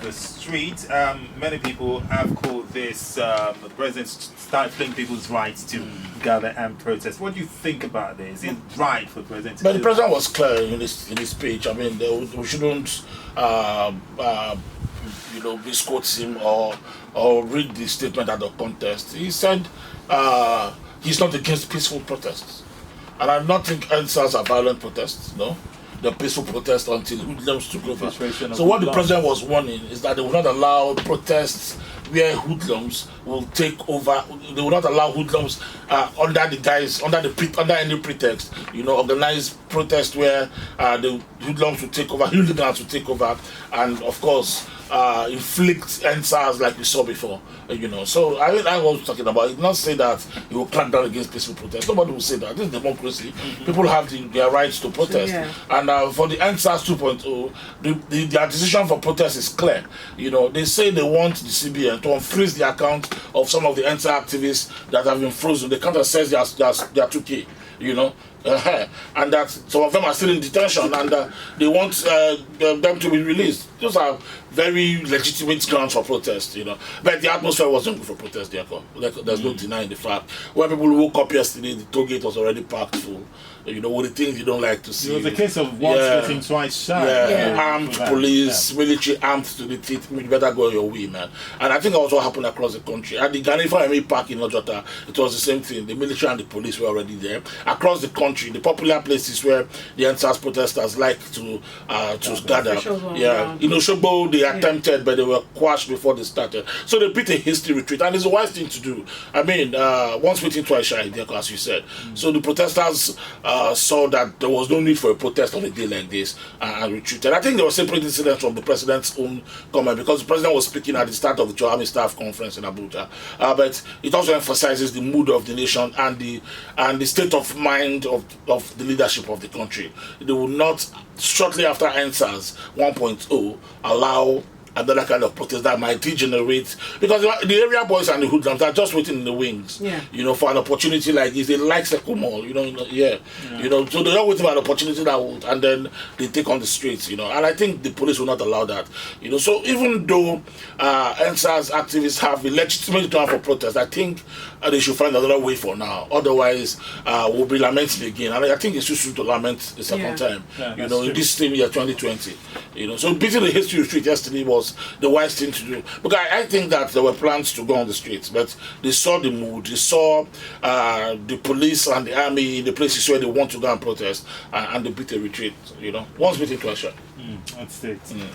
the street. Many people have called this the president stifling people's rights to gather and protest. What do you think about this? Is it right for the president to But the do president was clear in his speech. I mean, we shouldn't, misquote him or read the statement at the contest. He said he's not against peaceful protests, and I don't think endsars are violent protests. No. The peaceful protest until hoodlums took over. So what the president was warning is that they will not allow protests where hoodlums will take over. They will not allow hoodlums under any pretext, organize protest where the hoodlums will take over, hooligans will take over, and of course inflict endsars like we saw before. So I was talking about. He did not say that he will crack down against peaceful protest. Nobody will say that. This is democracy. People have their rights to protest. Yeah. And for the endsars 2.0, their decision for protest is clear. They say they want the CBN to unfreeze the account of some of the endsars activists that have been frozen. They can't access their 2K. And that some of them are still in detention, and they want them to be released. Those are very legitimate grounds for protest, But the atmosphere wasn't good for protest, therefore. There's no denying the fact. When people woke up yesterday, the toll gate was already packed full. With the things you don't like to see. It was a case of once getting twice shy. Armed police, military armed to the teeth. You better go your way, man. And I think that was what happened across the country. At the Ghana Park in Ojota, it was the same thing. The military and the police were already there. Across the country, the popular places where the endsars protesters like to gather. In Oshobo, they attempted, but they were quashed before they started. So they beat a hasty retreat, and it's a wise thing to do. I mean, once waiting, twice shy, as you said. So the protesters saw that there was no need for a protest on a day like this and retreated. I think there was separate incidents from the president's own comment, because the president was speaking at the start of the Joe Army Staff Conference in Abuja. But it also emphasizes the mood of the nation and the state of mind of the leadership of the country. They will not, shortly after endsars 1.0, allow another kind of protest that might degenerate, because the area boys and the hoodlums are just waiting in the wings, for an opportunity like this. They like Sekumol, so they're not waiting for an opportunity that would, and then they take on the streets, and I think the police will not allow that, So even though endsars activists have a legitimate ground for protest, I think they should find another way for now. Otherwise, we'll be lamenting again, and I think it's too soon to lament the second time, in this same year 2020, So beating the history retreat yesterday was the wise thing to do, because I think that there were plans to go on the streets, but they saw the mood, they saw the police and the army in the places where they want to go and protest, and they beat a retreat. Once beaten, twice shy. That's it.